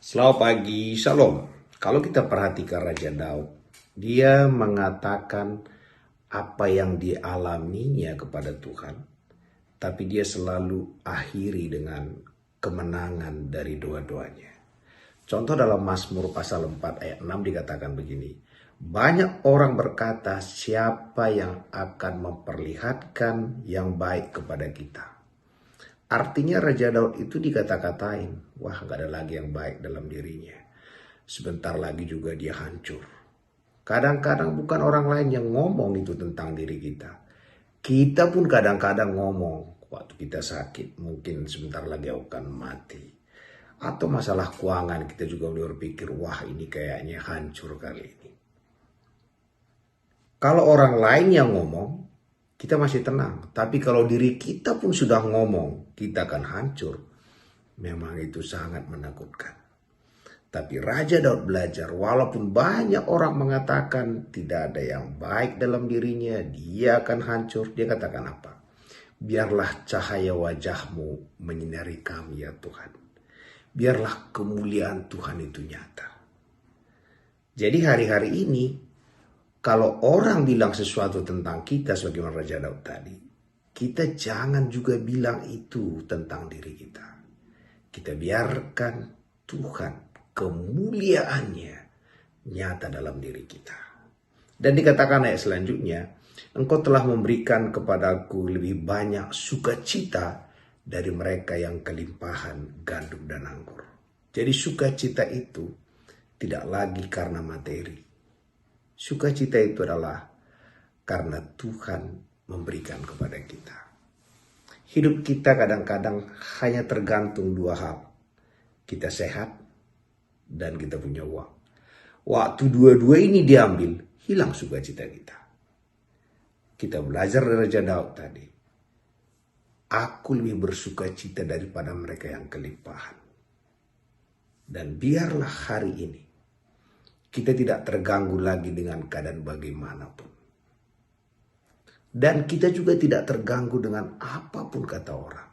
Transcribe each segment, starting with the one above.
Selamat pagi, Shalom. Kalau kita perhatikan Raja Daud, dia mengatakan apa yang dialaminya kepada Tuhan, tapi dia selalu akhiri dengan kemenangan dari doa-doanya. Contoh dalam Mazmur pasal 4 ayat 6 dikatakan begini, banyak orang berkata siapa yang akan memperlihatkan yang baik kepada kita. Artinya Raja Daud itu dikata-katain, wah gak ada lagi yang baik dalam dirinya. Sebentar lagi juga dia hancur. Kadang-kadang bukan orang lain yang ngomong itu tentang diri kita. Kita pun kadang-kadang ngomong, waktu kita sakit mungkin sebentar lagi akan mati. Atau masalah keuangan kita juga berpikir, wah ini kayaknya hancur kali ini. Kalau orang lain yang ngomong, kita masih tenang. Tapi kalau diri kita pun sudah ngomong, kita akan hancur. Memang itu sangat menakutkan. Tapi Raja Daud belajar, walaupun banyak orang mengatakan tidak ada yang baik dalam dirinya, dia akan hancur. Dia katakan apa? Biarlah cahaya wajahmu menyinari kami ya Tuhan. Biarlah kemuliaan Tuhan itu nyata. Jadi hari-hari ini, kalau orang bilang sesuatu tentang kita sebagaimana Raja Daud tadi, kita jangan juga bilang itu tentang diri kita. Kita biarkan Tuhan kemuliaannya nyata dalam diri kita. Dan dikatakan ayat selanjutnya, engkau telah memberikan kepadaku lebih banyak sukacita dari mereka yang kelimpahan gandum dan anggur. Jadi sukacita itu tidak lagi karena materi. Sukacita itu adalah karena Tuhan memberikan kepada kita. Hidup kita kadang-kadang hanya tergantung dua hal. Kita sehat dan kita punya uang. Waktu dua-dua ini diambil, hilang sukacita kita. Kita belajar dari Raja Daud tadi. Aku lebih bersukacita daripada mereka yang kelimpahan. Dan biarlah hari ini kita tidak terganggu lagi dengan keadaan bagaimanapun. Dan kita juga tidak terganggu dengan apapun kata orang.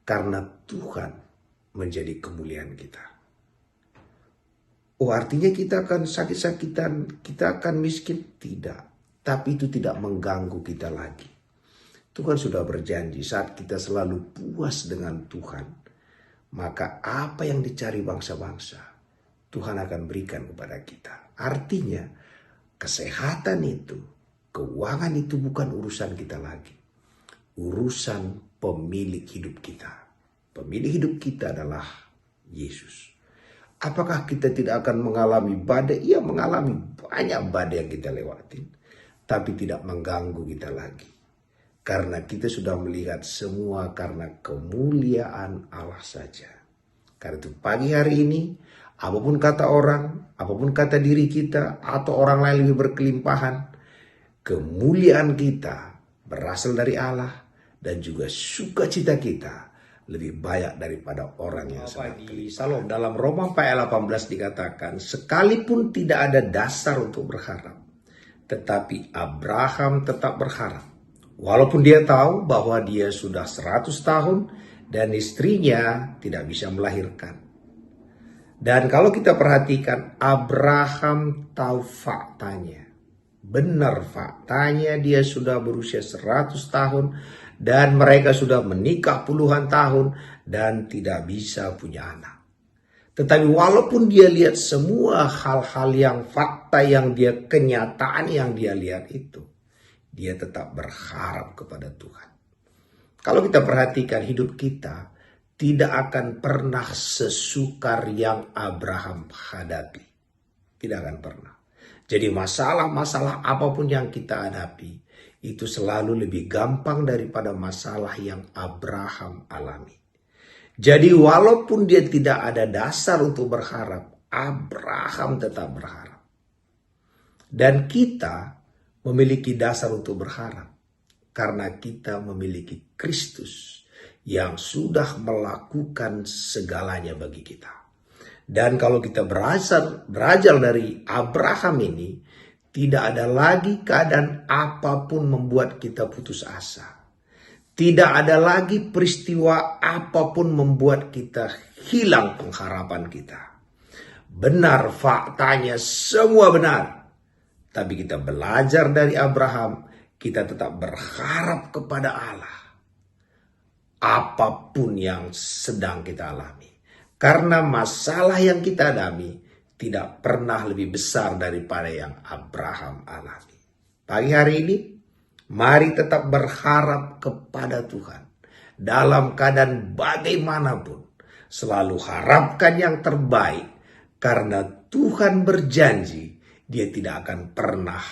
Karena Tuhan menjadi kemuliaan kita. Oh artinya kita akan sakit-sakitan, kita akan miskin? Tidak. Tapi itu tidak mengganggu kita lagi. Tuhan sudah berjanji saat kita selalu puas dengan Tuhan. Maka apa yang dicari bangsa-bangsa, Tuhan akan berikan kepada kita. Artinya kesehatan itu, keuangan itu bukan urusan kita lagi. Urusan pemilik hidup kita. Pemilik hidup kita adalah Yesus. Apakah kita tidak akan mengalami badai? Iya mengalami banyak badai yang kita lewatin. Tapi tidak mengganggu kita lagi. Karena kita sudah melihat semua karena kemuliaan Allah saja. Karena itu pagi hari ini, apapun kata orang, apapun kata diri kita, atau orang lain lebih berkelimpahan, kemuliaan kita berasal dari Allah dan juga sukacita kita lebih banyak daripada orang yang sangat kelimpahan. Salam dalam Roma 4 ayat 18 dikatakan, sekalipun tidak ada dasar untuk berharap, tetapi Abraham tetap berharap. Walaupun dia tahu bahwa dia sudah 100 tahun dan istrinya tidak bisa melahirkan. Dan kalau kita perhatikan, Abraham tahu faktanya. Benar faktanya dia sudah berusia 100 tahun dan mereka sudah menikah puluhan tahun dan tidak bisa punya anak. Tetapi walaupun dia lihat semua hal-hal yang fakta yang dia kenyataan yang dia lihat itu, dia tetap berharap kepada Tuhan. Kalau kita perhatikan hidup kita, tidak akan pernah sesukar yang Abraham hadapi. Tidak akan pernah. Jadi masalah-masalah apapun yang kita hadapi, itu selalu lebih gampang daripada masalah yang Abraham alami. Jadi walaupun dia tidak ada dasar untuk berharap, Abraham tetap berharap. Dan kita memiliki dasar untuk berharap. Karena kita memiliki Kristus yang sudah melakukan segalanya bagi kita. Dan kalau kita belajar dari Abraham ini, tidak ada lagi keadaan apapun membuat kita putus asa. Tidak ada lagi peristiwa apapun membuat kita hilang pengharapan kita. Benar, faktanya semua benar. Tapi kita belajar dari Abraham, kita tetap berharap kepada Allah. Apapun yang sedang kita alami. Karena masalah yang kita alami tidak pernah lebih besar daripada yang Abraham alami. Pagi hari ini, mari tetap berharap kepada Tuhan. Dalam keadaan bagaimanapun, selalu harapkan yang terbaik. Karena Tuhan berjanji, Dia tidak akan pernah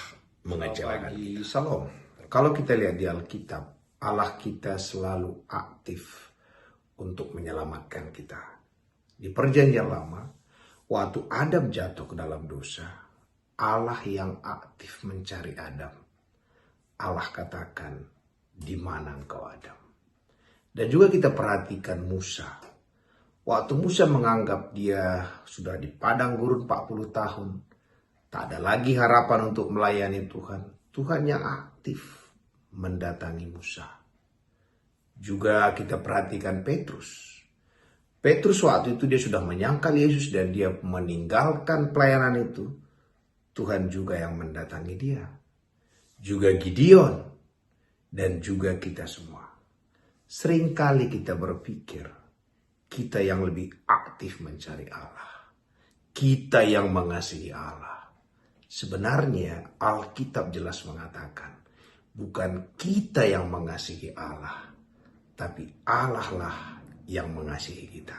mengecewakan kita. Salam. Kalau kita lihat di Alkitab, Allah kita selalu aktif untuk menyelamatkan kita. Di Perjanjian Lama, waktu Adam jatuh ke dalam dosa, Allah yang aktif mencari Adam. Allah katakan, "Di mana engkau, Adam?" Dan juga kita perhatikan Musa. Waktu Musa menganggap dia sudah di padang gurun 40 tahun, tak ada lagi harapan untuk melayani Tuhan. Tuhan yang aktif mendatangi Musa. Juga kita perhatikan Petrus. Petrus waktu itu dia sudah menyangkal Yesus dan dia meninggalkan pelayanan itu. Tuhan juga yang mendatangi dia. Juga Gideon dan juga kita semua. Seringkali kita berpikir kita yang lebih aktif mencari Allah. Kita yang mengasihi Allah. Sebenarnya Alkitab jelas mengatakan bukan kita yang mengasihi Allah, tapi Allah lah yang mengasihi kita.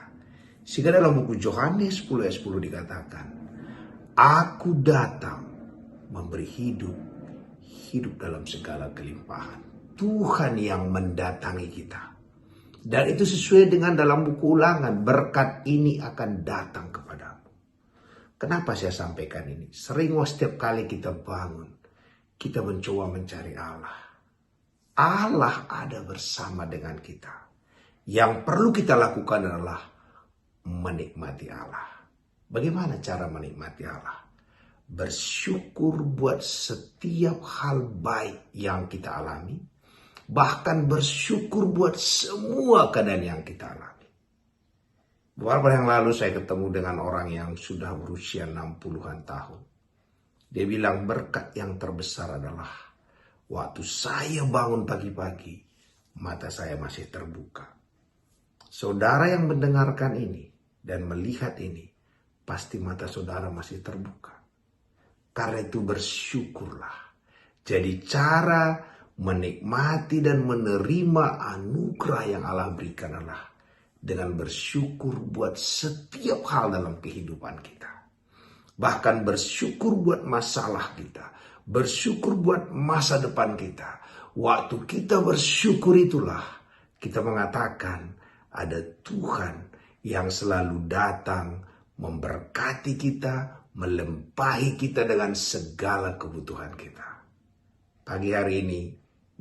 Sehingga dalam buku Yohanes 10 ayat 10 dikatakan, "Aku datang memberi hidup dalam segala kelimpahan." Tuhan yang mendatangi kita. Dan itu sesuai dengan dalam buku Ulangan, berkat ini akan datang kepadamu. Kenapa saya sampaikan ini? Sering setiap kali kita bangun, kita mencoba mencari Allah. Allah ada bersama dengan kita. Yang perlu kita lakukan adalah menikmati Allah. Bagaimana cara menikmati Allah? Bersyukur buat setiap hal baik yang kita alami. Bahkan bersyukur buat semua keadaan yang kita alami. Beberapa yang lalu saya ketemu dengan orang yang sudah berusia 60-an tahun. Dia bilang berkat yang terbesar adalah waktu saya bangun pagi-pagi, mata saya masih terbuka. Saudara yang mendengarkan ini dan melihat ini, pasti mata saudara masih terbuka. Karena itu bersyukurlah. Jadi cara menikmati dan menerima anugerah yang Allah berikan adalah dengan bersyukur buat setiap hal dalam kehidupan kita. Bahkan bersyukur buat masalah kita. Bersyukur buat masa depan kita. Waktu kita bersyukur itulah kita mengatakan ada Tuhan yang selalu datang memberkati kita, melimpahi kita dengan segala kebutuhan kita. Pagi hari ini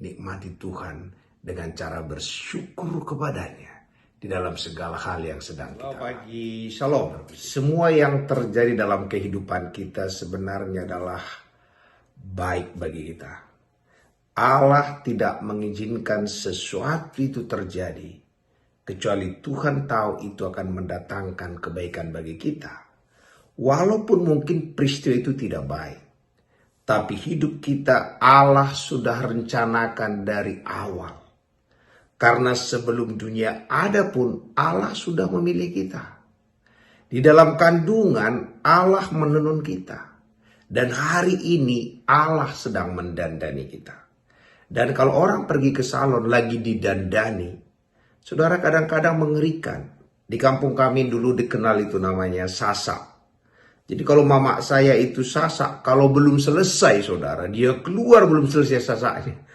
nikmati Tuhan dengan cara bersyukur kepadanya di dalam segala hal yang sedang kita alami. Shalom. Semua yang terjadi dalam kehidupan kita sebenarnya adalah baik bagi kita. Allah tidak mengizinkan sesuatu itu terjadi kecuali Tuhan tahu itu akan mendatangkan kebaikan bagi kita. Walaupun mungkin peristiwa itu tidak baik. Tapi hidup kita Allah sudah rencanakan dari awal. Karena sebelum dunia ada pun Allah sudah memilih kita. Di dalam kandungan Allah menenun kita. Dan hari ini Allah sedang mendandani kita. Dan kalau orang pergi ke salon lagi didandani, saudara kadang-kadang mengerikan. Di kampung kami dulu dikenal itu namanya sasak. Jadi kalau mama saya itu sasak, kalau belum selesai saudara, dia keluar belum selesai sasaknya.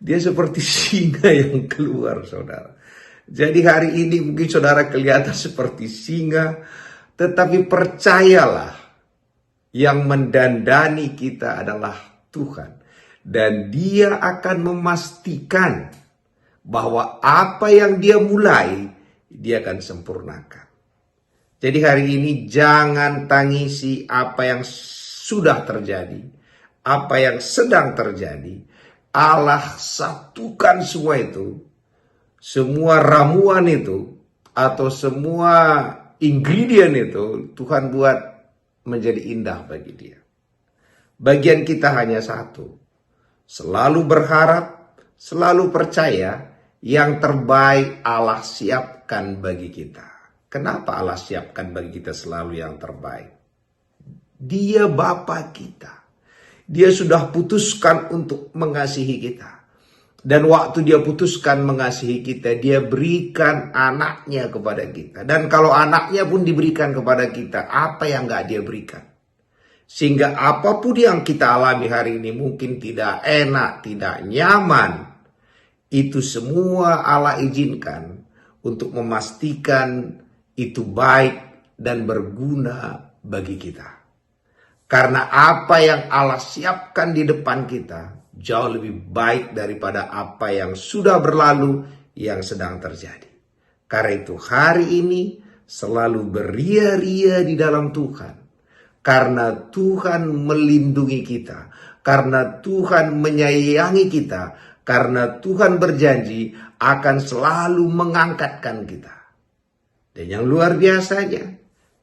Dia seperti singa yang keluar saudara. Jadi hari ini mungkin saudara kelihatan seperti singa, tetapi percayalah yang mendandani kita adalah Tuhan. Dan dia akan memastikan bahwa apa yang dia mulai, dia akan sempurnakan. Jadi hari ini jangan tangisi apa yang sudah terjadi, apa yang sedang terjadi. Allah satukan semua itu, semua ramuan itu, atau semua ingredient itu Tuhan buat menjadi indah bagi dia. Bagian kita hanya satu. Selalu berharap, selalu percaya yang terbaik Allah siapkan bagi kita. Kenapa Allah siapkan bagi kita selalu yang terbaik? Dia Bapa kita. Dia sudah putuskan untuk mengasihi kita. Dan waktu dia putuskan mengasihi kita, dia berikan anaknya kepada kita. Dan kalau anaknya pun diberikan kepada kita, apa yang gak dia berikan? Sehingga apapun yang kita alami hari ini mungkin tidak enak, tidak nyaman. Itu semua Allah izinkan untuk memastikan itu baik dan berguna bagi kita. Karena apa yang Allah siapkan di depan kita jauh lebih baik daripada apa yang sudah berlalu yang sedang terjadi. Karena itu hari ini selalu beria-ria di dalam Tuhan. Karena Tuhan melindungi kita. Karena Tuhan menyayangi kita. Karena Tuhan berjanji akan selalu mengangkatkan kita. Dan yang luar biasanya,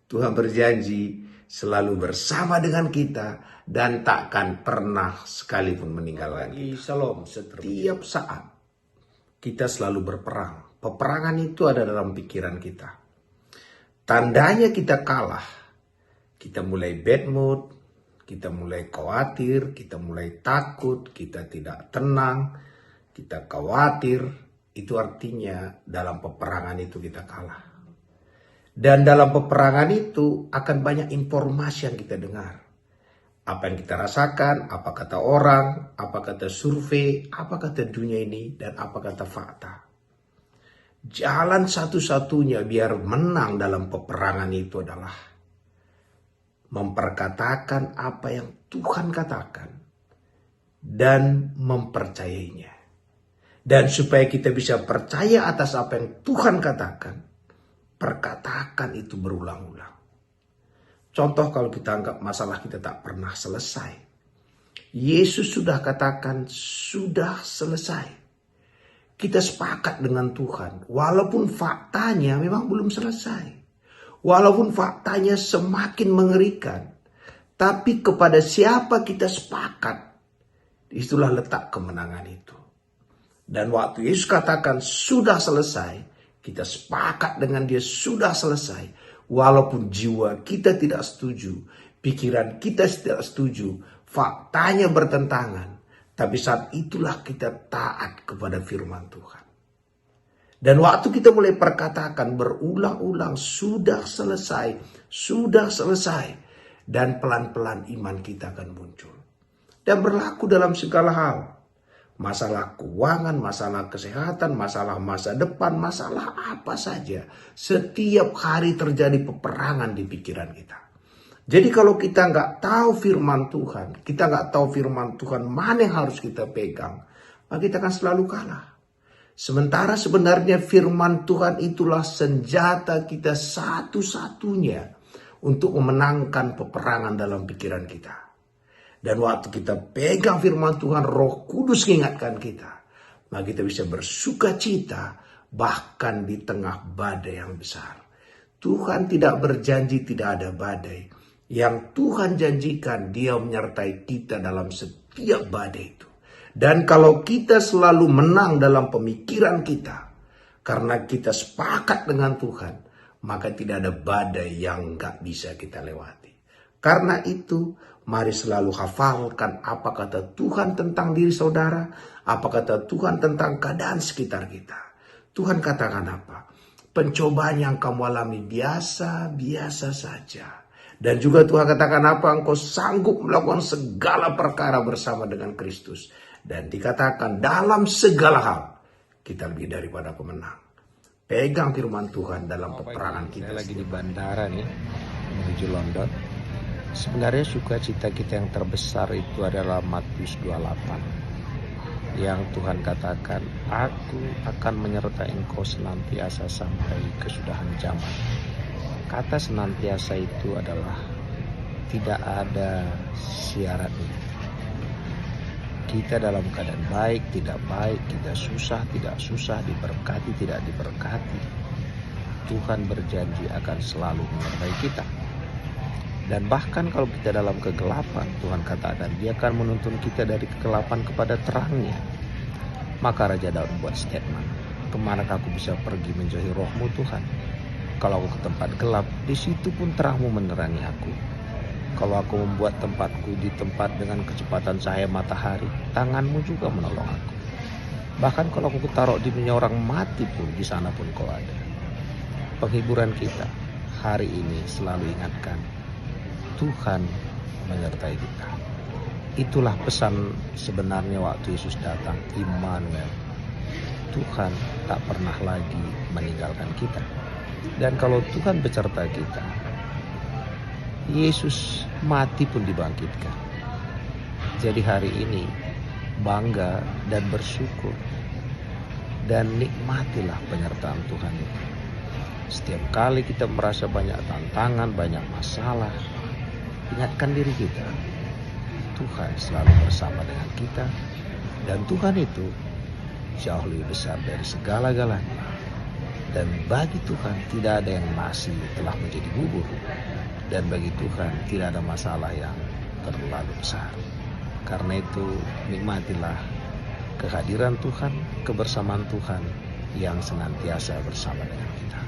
Tuhan berjanji selalu bersama dengan kita dan takkan pernah sekalipun meninggalkan kita. Shalom, setiap saat kita selalu berperang. Peperangan itu ada dalam pikiran kita. Tandanya kita kalah. Kita mulai bad mood, kita mulai khawatir, kita mulai takut, kita tidak tenang, kita khawatir. Itu artinya dalam peperangan itu kita kalah. Dan dalam peperangan itu akan banyak informasi yang kita dengar. Apa yang kita rasakan, apa kata orang, apa kata survei, apa kata dunia ini, dan apa kata fakta. Jalan satu-satunya biar menang dalam peperangan itu adalah memperkatakan apa yang Tuhan katakan dan mempercayainya. Dan supaya kita bisa percaya atas apa yang Tuhan katakan, perkatakan itu berulang-ulang. Contoh kalau kita anggap masalah kita tak pernah selesai. Yesus sudah katakan sudah selesai. Kita sepakat dengan Tuhan. Walaupun faktanya memang belum selesai. Walaupun faktanya semakin mengerikan. Tapi kepada siapa kita sepakat. Itulah letak kemenangan itu. Dan waktu Yesus katakan sudah selesai. Kita sepakat dengan dia sudah selesai. Walaupun jiwa kita tidak setuju. Pikiran kita tidak setuju. Faktanya bertentangan. Tapi saat itulah kita taat kepada firman Tuhan. Dan waktu kita mulai perkatakan berulang-ulang sudah selesai. Sudah selesai. Dan pelan-pelan iman kita akan muncul. Dan berlaku dalam segala hal. Masalah keuangan, masalah kesehatan, masalah masa depan, masalah apa saja. Setiap hari terjadi peperangan di pikiran kita. Jadi kalau kita nggak tahu firman Tuhan, kita nggak tahu firman Tuhan mana yang harus kita pegang, maka kita akan selalu kalah. Sementara sebenarnya firman Tuhan itulah senjata kita satu-satunya untuk memenangkan peperangan dalam pikiran kita. Dan waktu kita pegang firman Tuhan, Roh Kudus mengingatkan kita, maka kita bisa bersuka cita bahkan di tengah badai yang besar. Tuhan tidak berjanji tidak ada badai. Yang Tuhan janjikan, dia menyertai kita dalam setiap badai itu. Dan kalau kita selalu menang dalam pemikiran kita, karena kita sepakat dengan Tuhan, maka tidak ada badai yang gak bisa kita lewati. Karena itu, mari selalu hafalkan apa kata Tuhan tentang diri saudara, apa kata Tuhan tentang keadaan sekitar kita. Tuhan katakan apa? Pencobaan yang kamu alami biasa-biasa saja. Dan juga Tuhan katakan apa? Engkau sanggup melakukan segala perkara bersama dengan Kristus. Dan dikatakan dalam segala hal kita lebih daripada pemenang. Pegang firman Tuhan dalam peperangan kita. Saya lagi di bandara nih, menuju London. Sebenarnya sukacita kita yang terbesar itu adalah Matius 28. Yang Tuhan katakan, aku akan menyertai engkau senantiasa sampai kesudahan zaman. Kata senantiasa itu adalah tidak ada syaratnya. Kita dalam keadaan baik, tidak baik, kita susah, tidak susah, diberkati, tidak diberkati. Tuhan berjanji akan selalu menyertai kita. Dan bahkan kalau kita dalam kegelapan, Tuhan katakan Dia akan menuntun kita dari kegelapan kepada terangnya. Maka Raja Daud buat statement, kemanakah aku bisa pergi menjauhi roh-Mu Tuhan? Kalau aku ke tempat gelap, di situ pun terang-Mu menerangi aku. Kalau aku membuat tempatku di tempat dengan kecepatan cahaya matahari, tangan-Mu juga menolong aku. Bahkan kalau aku taruh di dunia orang mati pun, di sana pun Kau ada. Penghiburan kita hari ini selalu ingatkan, Tuhan menyertai kita. Itulah pesan sebenarnya waktu Yesus datang, Immanuel. Tuhan tak pernah lagi meninggalkan kita. Dan kalau Tuhan beserta kita, Yesus mati pun dibangkitkan. Jadi hari ini bangga dan bersyukur dan nikmatilah penyertaan Tuhan itu. Setiap kali kita merasa banyak tantangan, banyak masalah, ingatkan diri kita, Tuhan selalu bersama dengan kita, dan Tuhan itu jauh lebih besar dari segala-galanya. Dan bagi Tuhan tidak ada yang nasi telah menjadi bubur, dan bagi Tuhan tidak ada masalah yang terlalu besar. Karena itu nikmatilah kehadiran Tuhan, kebersamaan Tuhan yang senantiasa bersama dengan kita.